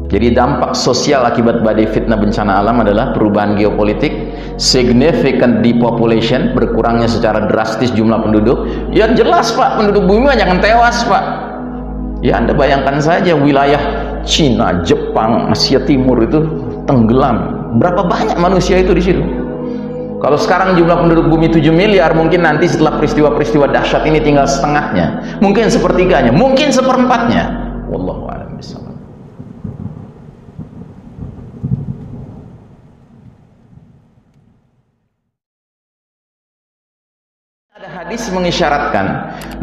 Jadi dampak sosial akibat badai fitnah bencana alam adalah perubahan geopolitik, significant depopulation, berkurangnya secara drastis jumlah penduduk. Ya jelas Pak, penduduk bumi banyak yang tewas Pak. Ya Anda bayangkan saja wilayah Cina, Jepang, Asia Timur itu tenggelam. Berapa banyak manusia itu di situ? Kalau sekarang jumlah penduduk bumi 7 miliar, mungkin nanti setelah peristiwa-peristiwa dahsyat ini tinggal setengahnya, mungkin sepertiganya, mungkin seperempatnya. Wallahu a'lam bishawab. Ada hadis mengisyaratkan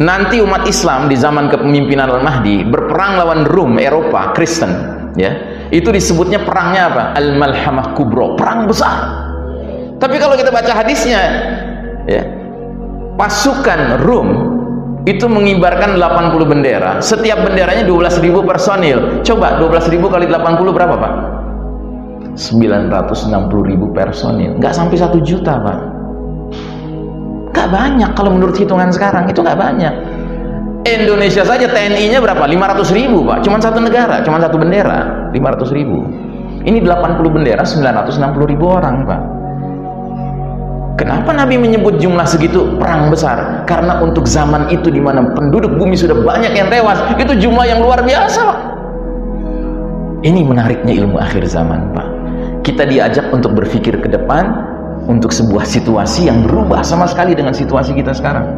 nanti umat Islam di zaman kepemimpinan Al-Mahdi berperang lawan Rum, Eropa, Kristen, ya. Itu disebutnya perangnya apa? Al-Malhamah Kubro, perang besar. Tapi kalau kita baca hadisnya, ya, pasukan Rum itu mengibarkan 80 bendera. Setiap benderanya 12.000 personil. Coba 12.000 kali 80 berapa Pak? 960.000 personil. Nggak sampai 1 juta Pak. Nggak banyak kalau menurut hitungan sekarang, itu nggak banyak. Indonesia saja TNI-nya berapa? 500.000 Pak. Cuma satu negara, cuma satu bendera, 500.000. Ini 80 bendera, 960.000 orang Pak. Kenapa Nabi menyebut jumlah segitu perang besar? Karena untuk zaman itu di mana penduduk bumi sudah banyak yang tewas, itu jumlah yang luar biasa Pak. Ini menariknya ilmu akhir zaman Pak. Kita diajak untuk berpikir ke depan, untuk sebuah situasi yang berubah sama sekali dengan situasi kita sekarang.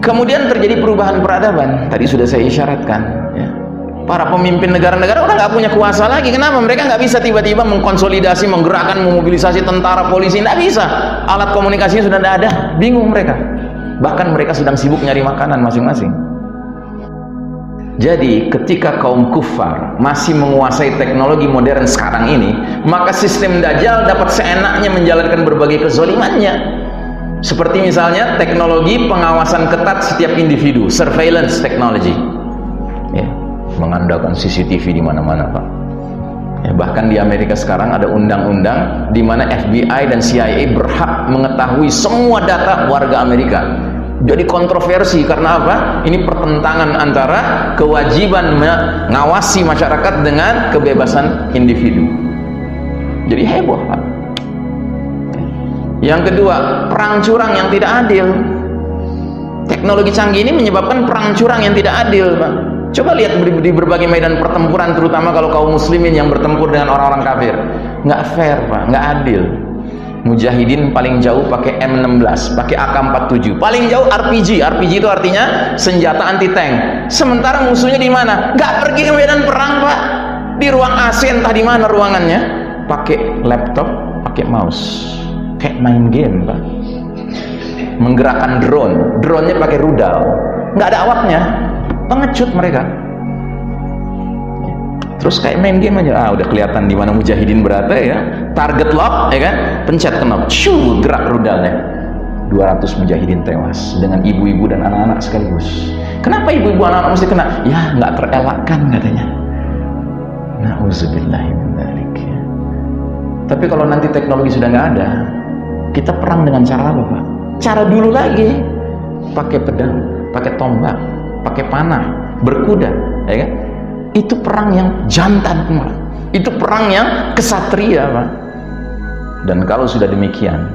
Kemudian terjadi perubahan peradaban. Tadi sudah saya isyaratkan, ya. Para pemimpin negara-negara udah nggak punya kuasa lagi. Kenapa? Mereka nggak bisa tiba-tiba mengkonsolidasi, menggerakkan, memobilisasi tentara, polisi. Nggak bisa. Alat komunikasinya sudah nggak ada. Bingung mereka. Bahkan mereka sedang sibuk nyari makanan masing-masing. Jadi ketika kaum kufar masih menguasai teknologi modern sekarang ini, maka sistem Dajjal dapat seenaknya menjalankan berbagai kezalimannya. Seperti misalnya teknologi pengawasan ketat setiap individu, surveillance technology, ya, mengandalkan CCTV di mana-mana Pak. Ya, bahkan di Amerika sekarang ada undang-undang di mana FBI dan CIA berhak mengetahui semua data warga Amerika. Jadi kontroversi karena apa? Ini pertentangan antara kewajiban mengawasi masyarakat dengan kebebasan individu. Jadi heboh Pak. Yang kedua, perang curang yang tidak adil. Teknologi canggih ini menyebabkan perang curang yang tidak adil Pak. Coba lihat di berbagai medan pertempuran, terutama kalau kaum muslimin yang bertempur dengan orang-orang kafir. Nggak fair Pak, nggak adil. Mujahidin paling jauh pakai M16, pakai AK-47, paling jauh RPG. RPG itu artinya senjata anti tank. Sementara musuhnya di mana? Nggak pergi ke medan perang Pak. Di ruang AC entah di mana ruangannya, pakai laptop, pakai mouse, kayak main game Pak. Menggerakkan drone, drone-nya pakai rudal, nggak ada awaknya, pengecut mereka. Terus kayak main game aja, udah kelihatan di mana mujahidin berada ya. Target lock, ya kan? Pencet knob, shoo, gerak rudalnya. 200 mujahidin tewas dengan ibu-ibu dan anak-anak sekaligus. Kenapa ibu-ibu anak-anak mesti kena? Ya, nggak terelakkan katanya. Na'udzubillahi min dzalik. Tapi kalau nanti teknologi sudah nggak ada, kita perang dengan cara apa Pak? Cara dulu lagi, pakai pedang, pakai tombak, pakai panah, berkuda, ya kan? Itu perang yang jantan, itu perang yang kesatria Pak. Dan kalau sudah demikian,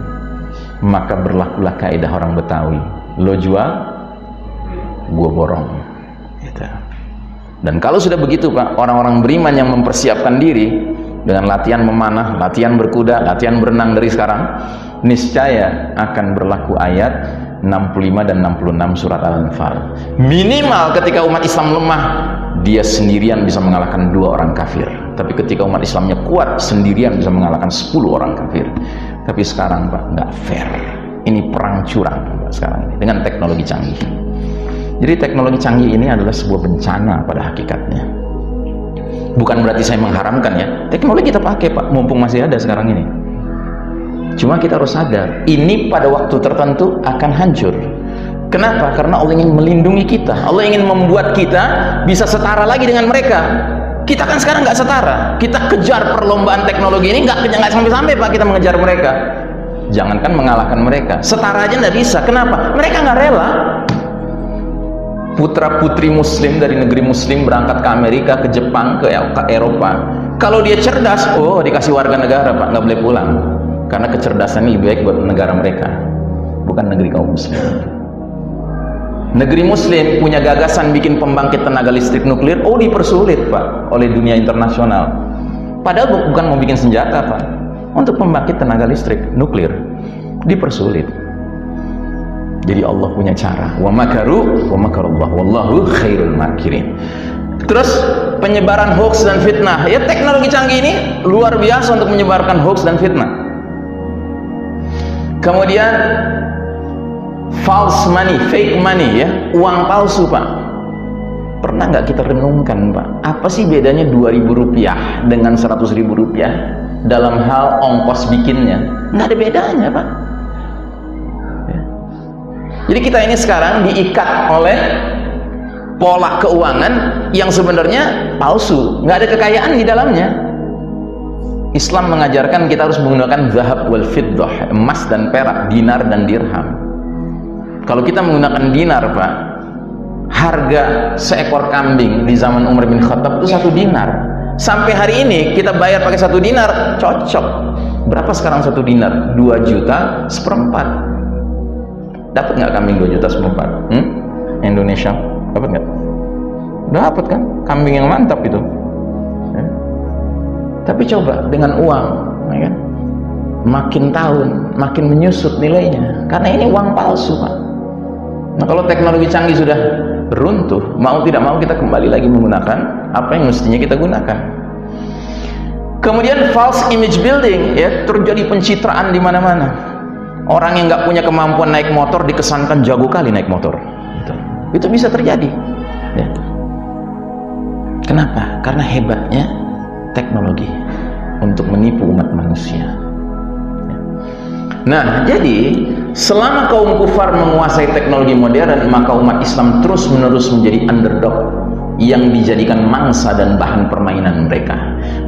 maka berlakulah kaidah orang Betawi, lo jual, gua borong, gitu. Dan kalau sudah begitu Pak, orang-orang beriman yang mempersiapkan diri dengan latihan memanah, latihan berkuda, latihan berenang dari sekarang, niscaya akan berlaku ayat 65 dan 66 surat Al-Anfal. Minimal ketika umat Islam lemah, dia sendirian bisa mengalahkan 2 orang kafir. Tapi ketika umat Islamnya kuat, sendirian bisa mengalahkan 10 orang kafir. Tapi sekarang Pak, nggak fair. Ini perang curang Pak, sekarang ini dengan teknologi canggih. Jadi teknologi canggih ini adalah sebuah bencana pada hakikatnya. Bukan berarti saya mengharamkan ya. Teknologi kita pakai Pak, mumpung masih ada sekarang ini. Cuma kita harus sadar, ini pada waktu tertentu akan hancur. Kenapa? Karena Allah ingin melindungi kita. Allah ingin membuat kita bisa setara lagi dengan mereka. Kita kan sekarang nggak setara. Kita kejar perlombaan teknologi ini nggak sampai-sampai Pak kita mengejar mereka. Jangankan mengalahkan mereka, setara aja nggak bisa. Kenapa? Mereka nggak rela. putra-putri muslim dari negeri muslim berangkat ke Amerika, ke Jepang, ke Eropa. Kalau dia cerdas, oh dikasih warga negara Pak, nggak boleh pulang. Karena kecerdasan lebih baik buat negara mereka, bukan negeri kaum muslim. Negeri muslim punya gagasan bikin pembangkit tenaga listrik nuklir, oh dipersulit Pak oleh dunia internasional. Padahal bukan mau bikin senjata Pak, untuk pembangkit tenaga listrik nuklir dipersulit. Jadi Allah punya cara. Wa makaru wa makarullah wallahu khairul makirin. Terus penyebaran hoax dan fitnah. Ya, teknologi canggih ini luar biasa untuk menyebarkan hoax dan fitnah. Kemudian false money, fake money, ya, uang palsu Pak. Pernah nggak kita renungkan Pak, apa sih bedanya 2.000 rupiah dengan 100.000 rupiah dalam hal ongkos bikinnya? Nggak ada bedanya Pak. Ya. Jadi kita ini sekarang diikat oleh pola keuangan yang sebenarnya palsu, nggak ada kekayaan di dalamnya. Islam mengajarkan kita harus menggunakan zahab wal fiddah, emas dan perak, dinar dan dirham. Kalau kita menggunakan dinar Pak, harga seekor kambing di zaman Umar bin Khattab itu 1 dinar. Sampai hari ini kita bayar pakai 1 dinar, cocok. Berapa sekarang 1 dinar? 2 juta seperempat. Dapat nggak kambing 2 juta seperempat? Indonesia dapat nggak? Dapat kan? Kambing yang mantap itu. Ya. Tapi coba dengan uang, ya kan? Makin tahun makin menyusut nilainya, karena ini uang palsu Pak. Nah, kalau teknologi canggih sudah runtuh, mau tidak mau kita kembali lagi menggunakan apa yang mestinya kita gunakan. Kemudian false image building, ya, terjadi pencitraan di mana-mana. Orang yang nggak punya kemampuan naik motor dikesankan jago kali naik motor. Itu bisa terjadi. Ya. Kenapa? Karena hebatnya teknologi untuk menipu umat manusia. Nah, jadi selama kaum kufar menguasai teknologi modern, maka umat Islam terus-menerus menjadi underdog yang dijadikan mangsa dan bahan permainan mereka.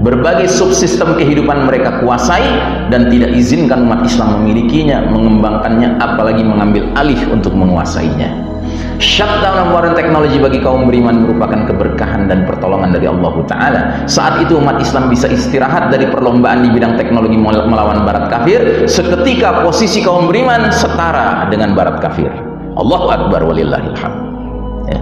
Berbagai subsistem kehidupan mereka kuasai dan tidak izinkan umat Islam memilikinya, mengembangkannya, apalagi mengambil alih untuk menguasainya. Shutdown modern teknologi bagi kaum beriman merupakan keberkahan dan pertolongan dari Allah Ta'ala. Saat itu umat Islam bisa istirahat dari perlombaan di bidang teknologi melawan barat kafir. Seketika posisi kaum beriman setara dengan barat kafir. Allahu Akbar walillahilhamd. Ya.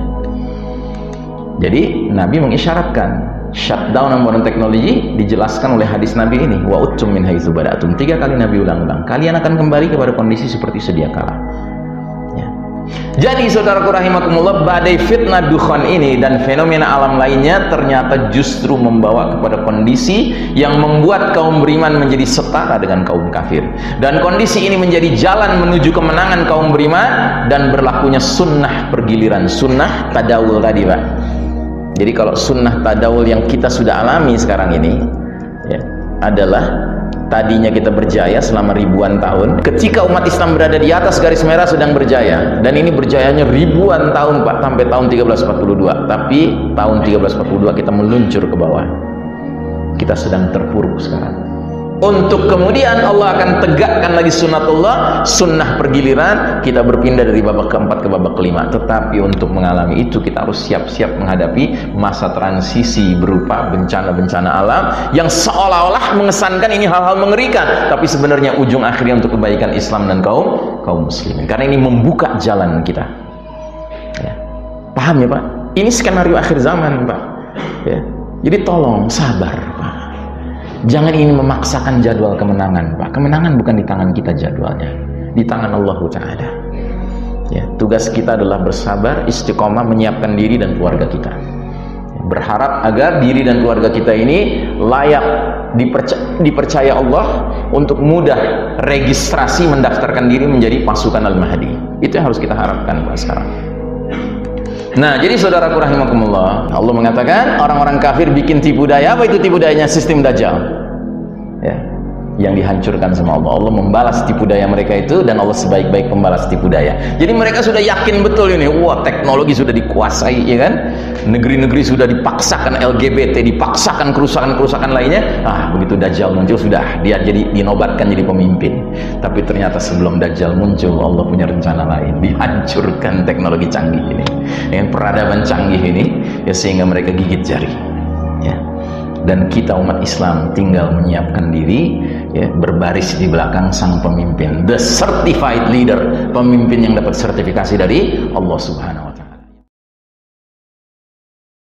Jadi Nabi mengisyaratkan shutdown modern teknologi dijelaskan oleh hadis Nabi ini, wa uttum min haitsu bada'tum. 3 kali Nabi ulang-ulang, kalian akan kembali kepada kondisi seperti sedia kala. Jadi saudaraku rahimakumullah, badai fitnah dukhan ini dan fenomena alam lainnya ternyata justru membawa kepada kondisi yang membuat kaum beriman menjadi setara dengan kaum kafir, dan kondisi ini menjadi jalan menuju kemenangan kaum beriman dan berlakunya sunnah pergiliran, sunnah tadawul tadi Pak. Jadi kalau sunnah tadawul yang kita sudah alami sekarang ini, ya, adalah tadinya kita berjaya selama ribuan tahun. Ketika umat Islam berada di atas garis merah sedang berjaya, dan ini berjayanya ribuan tahun Pak, sampai tahun 1342. Tapi tahun 1342 kita meluncur ke bawah. Kita sedang terpuruk sekarang. Untuk kemudian Allah akan tegakkan lagi sunnatullah, sunnah pergiliran, kita berpindah dari babak keempat ke babak kelima. Tetapi untuk mengalami itu kita harus siap-siap menghadapi masa transisi berupa bencana-bencana alam yang seolah-olah mengesankan ini hal-hal mengerikan, tapi sebenarnya ujung akhirnya untuk kebaikan Islam dan kaum muslimin, karena ini membuka jalan kita. Ya. Paham ya Pak? Ini skenario akhir zaman Pak. Ya. Jadi tolong sabar Pak. Jangan ingin memaksakan jadwal kemenangan Pak. Kemenangan bukan di tangan kita jadwalnya, di tangan Allah Ta'ala. Ya, tugas kita adalah bersabar, istiqomah, menyiapkan diri dan keluarga kita. Berharap agar diri dan keluarga kita ini layak dipercaya Allah untuk mudah registrasi mendaftarkan diri menjadi pasukan Al-Mahdi. Itu yang harus kita harapkan Pak sekarang. Nah, jadi saudaraku rahimakumullah, Allah mengatakan orang-orang kafir bikin tipu daya. Apa itu tipu dayanya? Sistem Dajjal, ya, yang dihancurkan sama Allah. Allah membalas tipu daya mereka itu, dan Allah sebaik-baik pembalas tipu daya. Jadi mereka sudah yakin betul ini, wah, teknologi sudah dikuasai, ya kan? Negeri-negeri sudah dipaksakan LGBT, dipaksakan kerusakan-kerusakan lainnya. Ah, begitu Dajjal muncul sudah dia jadi dinobatkan jadi pemimpin. Tapi ternyata sebelum Dajjal muncul, Allah punya rencana lain, dihancurkan teknologi canggih ini, dengan peradaban canggih ini, ya, sehingga mereka gigit jari, ya. Dan kita umat Islam tinggal menyiapkan diri, ya, berbaris di belakang sang pemimpin, the certified leader, pemimpin yang dapat sertifikasi dari Allah Subhanahu wa Ta'ala.